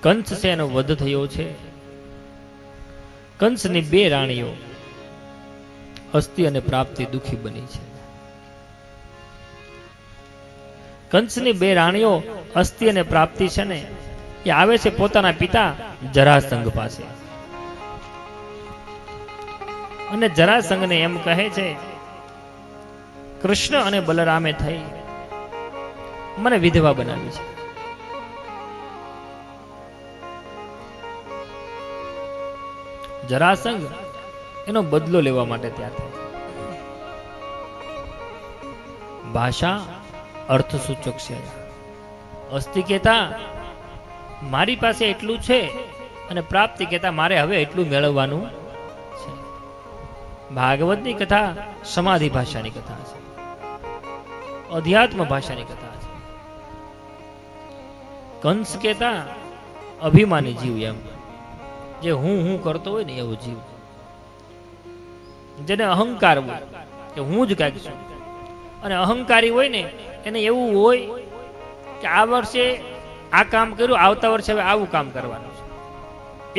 કંસ છે એનો વધ થયો છે. કંસની બે રાણીઓ અસ્થિ અને પ્રાપ્તિ દુખી બની છે. કંસની બે રાણીઓ અસ્થિ અને પ્રાપ્તિ છે ને એ આવે છે પોતાના પિતા જરાસંઘ પાસે અને જરાસંઘને એમ કહે છે, કૃષ્ણ અને બલરામે થઈ મને વિધવા બનાવી છે. જરાસંઘ એનો બદલો લેવા માટે ત્યાં થાય. ભાષા અર્થ સૂચક છે. અસ્થિ કહેતા મારી પાસે એટલું છે અને પ્રાપ્તિ કહેતા મારે હવે એટલું મેળવવાનું છે. ભાગવતની કથા સમાધિ ભાષાની કથા છે, અધ્યાત્મ ભાષાની કથા છે. કંસ કહેતા અભિમાની જીવ, એમ જે હું કરતો હોય ને એવો જીવ, જેને અહંકાર હોય કે હું જ કાંઈક છું. અને અહંકારી હોય ને એને એવું હોય કે આ વર્ષે આ કામ કર્યું, આવતા વર્ષે હવે આવું કામ કરવાનું છે.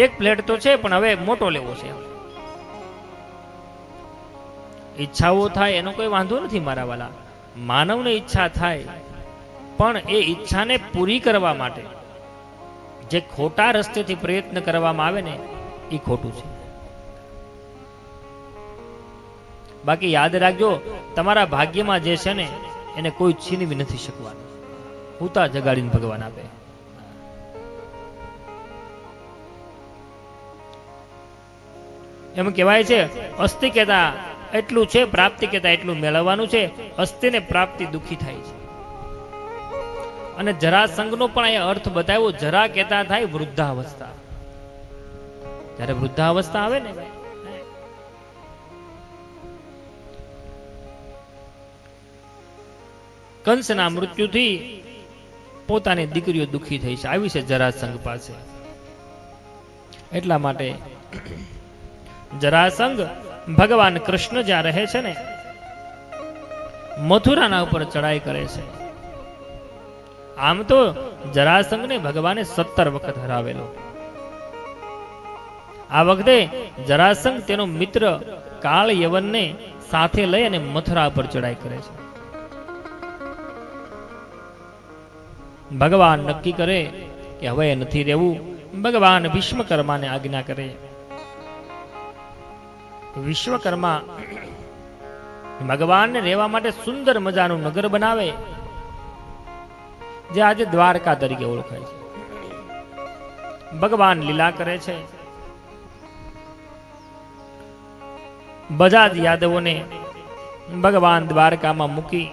એક પ્લેટ તો છે પણ હવે મોટો લેવો છે. ઈચ્છાઓ થાય એનો કોઈ વાંધો નથી મારા વાલા. માનવને ઈચ્છા થાય પણ એ ઈચ્છાને પૂરી કરવા માટે જે ખોટા રસ્તેથી પ્રયત્ન કરવામાં આવે ને એ ખોટું છે. બાકી યાદ રાખજો, તમારા ભાગ્યમાં જે છે ને એને કોઈ છીનવી નથી શકવાનું. હુતા જગાડીને ભગવાન આપે. એમ કહેવાય છે અસ્થિ કહેતા એટલું છે, પ્રાપ્તિ કહેતા એટલું મેળવવાનું છે. અસ્થિને પ્રાપ્તિ દુઃખી થાય છે. અને જરાસંઘનો પણ અહીંયા અર્થ બતાવ્યો. જરા કહેતા થાય વૃદ્ધાવસ્થા. જ્યારે વૃદ્ધાવસ્થા આવે ને, કંસના મૃત્યુથી પોતાની દીકરીઓ દુઃખી થઈ છે, આવી છે જરાસંઘ પાસે. એટલા માટે જરાસંઘ ભગવાન કૃષ્ણ જ્યાં રહે છે ને મથુરાના ઉપર ચડાઈ કરે છે. આમ તો જરાસંઘને ભગવાને 17 વખત હરાવેલો. આ વખતે જરાસંઘ તેનો મિત્ર કાળ યવનને સાથે લઈ અને મથુરા પર ચડાઈ કરે છે. ભગવાન નક્કી કરે કે હવે નથી રહેવું. ભગવાન વિશ્વકર્માને આજ્ઞા કરે. વિશ્વકર્મા ભગવાનને રહેવા માટે સુંદર મજાનું નગર બનાવે, જે આજે દ્વારકા તરીકે ઓળખાય છે. ભગવાન લીલા કરે છે. બધા જ યાદવોને ભગવાન દ્વારકામાં મૂકી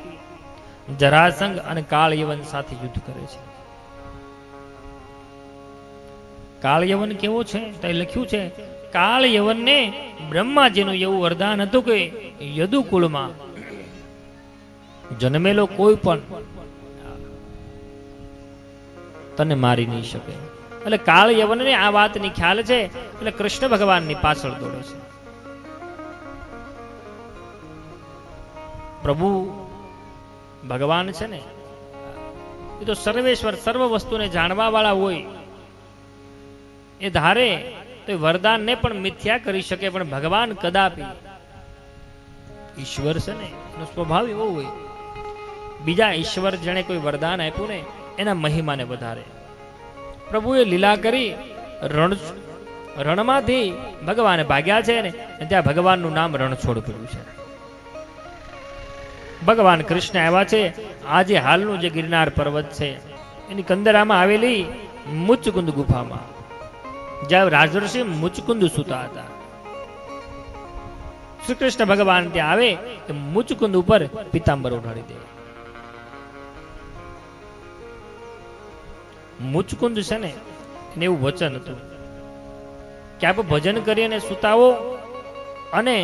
જરાસંઘ અને કાળ યવન સાથે યુદ્ધ કરે છે. કાળ યવન કેવો છે તો લખ્યું છે, કાળ યવનને બ્રહ્માજીનું એવું વરદાન હતું કે યદુકુળમાં જન્મેલો કોઈ પણ તને મારી નહીં શકે. એટલે કાળ યવનને આ વાતની ખ્યાલ છે, એટલે કૃષ્ણ ભગવાનની પાછળ દોડે છે. પ્રભુ ભગવાન છે ને એ તો સર્વેશ્વર, સર્વ વસ્તુને જાણવા વાળા હોય. એ ધારે તો વરદાનને પણ મિથ્યા કરી શકે, પણ ભગવાન કદાપી, ઈશ્વર છે ને એનો સ્વભાવ એવો હોય, બીજા ઈશ્વર જેણે કોઈ વરદાન આપ્યું ને એના મહિમાને વધારે. પ્રભુએ લીલા કરી રણમાંથી ભગવાન ભાગ્યા છે ને ત્યાં ભગવાનનું નામ રણછોડ પડ્યું છે. ભગવાન કૃષ્ણ આવ્યા છે. આજે હાલનું જે ગિરનાર પર્વત છે એની કંદરામાં આવેલી મુચકુંદ ગુફામાં, જ્યાં રાજર્ષિ મુચકુંદ સૂતા હતા. શ્રી કૃષ્ણ ભગવાન ત્યાં આવે કે મુચકુંદ ઉપર પિતાંબર ઓઢાડી દે. મુચકુંદ છે ને એને એવું વચન હતું કે આપ ભજન કરી અને સુતાવો અને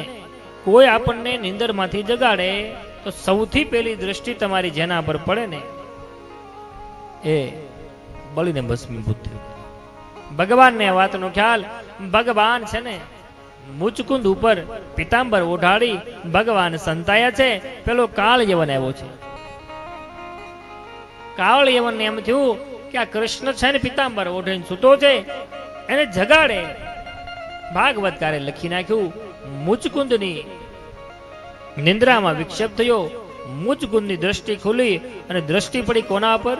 કોઈ આપણને નિંદરમાંથી જગાડે તો સૌથી પહેલી દ્રષ્ટિ તમારી જેના પર પડે ને એ બળીને ભસ્મીભૂત થઈ જાય. ભગવાનને આ વાતનો ખ્યાલ. ભગવાન છે ને મુચકુંદ ઉપર પિતાંબર ઓઢાડી ભગવાન સંતાયા છે. પેલો કાળ યવન આવ્યો છે. કાળ યવનને એમ થયું કે આ કૃષ્ણ છે ને પિતાંબર ઓઢીને સૂતો છે, એને જગાડે. ભાગવતકારે લખી નાખ્યું, મુચકુંદની નિંદ્રામાં વિક્ષેપ થયો, મુચકુંદની દ્રષ્ટિ ખુલી અને દ્રષ્ટિ પડી કોના પર?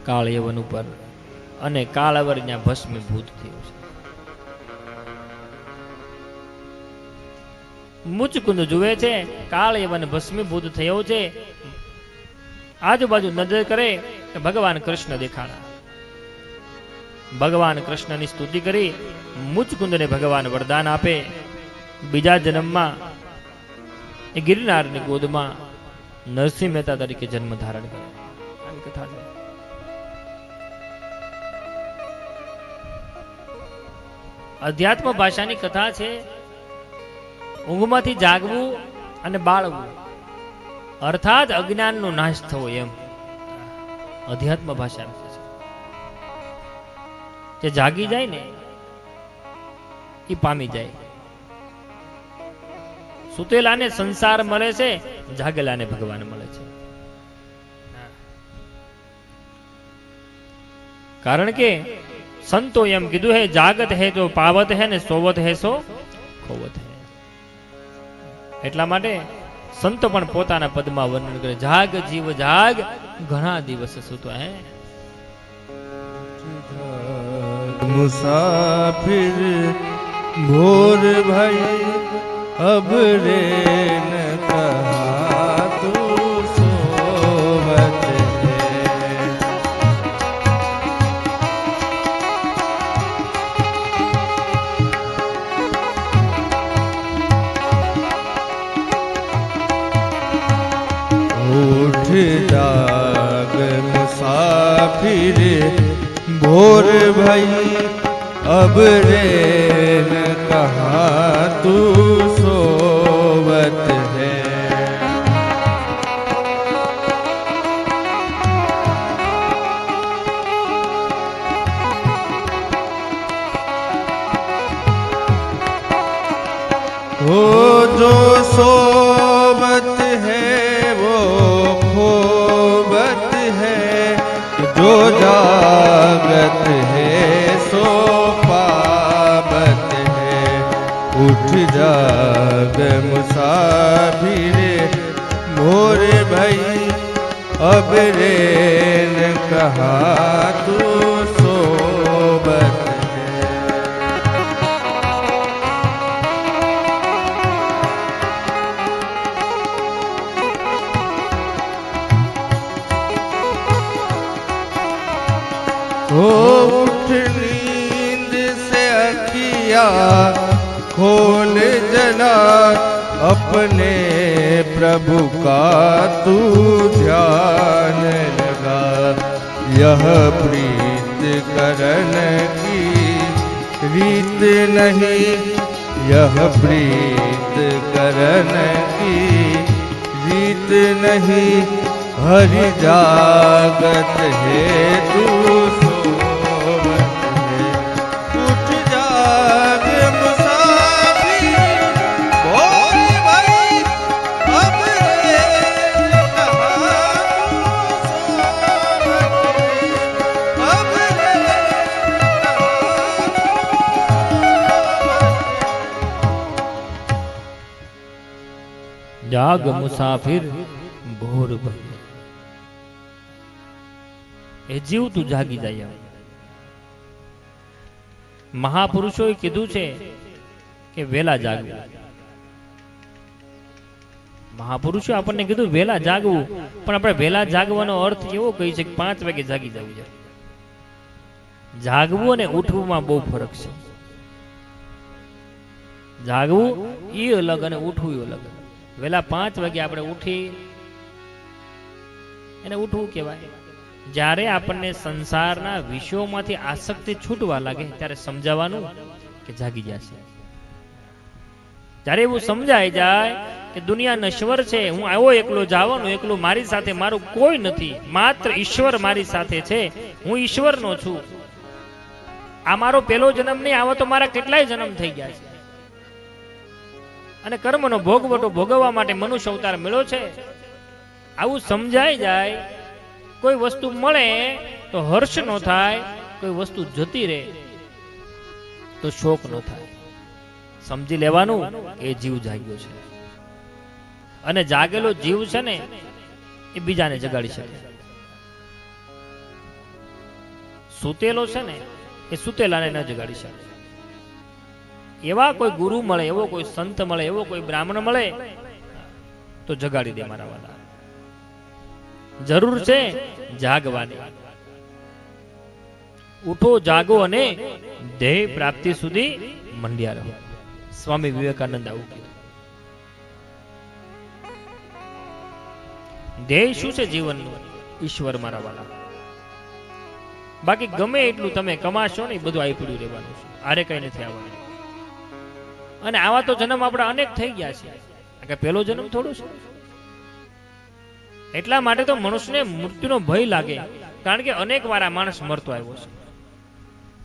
કાળયવન ઉપર. અને કાળવર ત્યાં ભસ્મીભૂત થયો છે. મુચકુંદ જુએ છે, કાળયવન ભસ્મીભૂત થયો છે. આજુબાજુ નજર કરે તો ભગવાન કૃષ્ણ દેખાણા. ભગવાન કૃષ્ણની સ્તુતિ કરી મુચકુંદને ભગવાન વરદાન આપે. બીજા જન્મમાં એ ગિરનારની ગોદમાં નરસિંહ મહેતા તરીકે જન્મ ધારણ કરે. આવી કથા છે. અધ્યાત્મ ભાષાની કથા છે. ઊંઘમાંથી જાગવું અને બાળવું, અર્થાત અજ્ઞાનનો નાશ થવો, એમ અધ્યાત્મ ભાષા છે. જે જાગી જાય ને એ પામી જાય. સુતેલાને સંસાર મળે છે, જાગેલાને ભગવાન મળે છે. કારણ કે સંતો એમ કીધું હે, જાગત હે જો પાવત હે ને સોવત હે સો ખોવત હે. એટલા માટે સંતો પણ પોતાના પદમાં વર્ણન કરે, જાગ જીવ જાગ, ઘણા દિવસ સૂતો હે. मुसाफिर भोर भई अब रे न कहा तू सोवत है। उठ जाग मुसाफिर भोर भई अब रे न कहा तू सोवत है। वो जो सोवत है वो खोवत है, जो जागत है सो पावत है। उठ जाग मुसाफिर भोर भई अब रे न कहा तू सोवत हो। उठ नींद से अखिया खोल जला, अपने प्रभु का तू ध्यान लगा। यह प्रीत करन की रीत नहीं, यह प्रीत करन की रीत नहीं। हरि जागत है तू सोवत है। उठ जाग मुसाफिर भोर भई अब रे न कहा तू सोवत है। अब रे न कहा जाग मुसाफिर भोर भई. એ જીવ તું જાગી જાય. મહાપુરુષોએ કીધું છે કે વેલા જાગવું. મહાપુરુષો આપણને કીધું વેલા જાગવું, પણ આપણે વેલા જાગવાનો અર્થ એવો કહી છે કે 5 વાગે જાગી જવું છે. જાગવું અને ઉઠવુંમાં બહુ ફરક છે. જાગવું એ અલગ અને ઉઠવું અલગ. વેલા 5 વાગે આપણે ઉઠી એને ઉઠવું કહેવાય. જ્યારે આપણને સંસારના વિષયોમાંથી આસક્તિ છૂટવા લાગે ત્યારે સમજાવવાનું કે જાગી જશે. જ્યારે એવું સમજાય જાય કે દુનિયા નશ્વર છે, હું આવ્યો એકલો જવાનો, એકલો મારી સાથે મારું કોઈ નથી, માત્ર ઈશ્વર મારી સાથે છે, હું ઈશ્વરનો છું. આ મારો પહેલો જન્મ નહીં, આવો તો મારા કેટલાય જન્મ થઈ ગયા છે અને કર્મનો ભોગવટો ભોગવવા માટે મનુષ્ય અવતાર મળ્યો છે. આવું સમજાઈ જાય. કોઈ વસ્તુ મળે તો હર્ષ ન થાય, કોઈ વસ્તુ જતી રહે તો શોક ન થાય. સમજી લેવાનું એ જીવ જાગ્યો છે, અને જાગેલો જીવ છે ને એ બીજાને જગાડી શકે. સૂતેલો છે ને એ સૂતેલાને ન જગાડી શકે. એવા કોઈ ગુરુ મળે, એવો કોઈ સંત મળે, એવો કોઈ બ્રાહ્મણ મળે તો જગાડી દે મારા વાલા. જરૂર છે જાગવાની. ઉઠો જાગો અને ધ્યેય પ્રાપ્તિ સુધી મંડ્યા રહો. સ્વામી વિવેકાનંદ આવું કીધું. ધ્યેય શું છે જીવનનું? ઈશ્વર મારા વાલા. બાકી ગમે એટલું તમે કમાશો ને એ બધું આવી પડ્યું રહેવાનું છે, આરે કઈ નથી આવવાનું. અને આવા તો જન્મ આપણા અનેક થઈ ગયા છે, કે પહેલો જન્મ થોડો છે. એટલા માટે તો મનુષ્યને મૃત્યુનો ભય લાગે, કારણ કે અનેક વાર આ માણસ મરતો આવ્યો છે.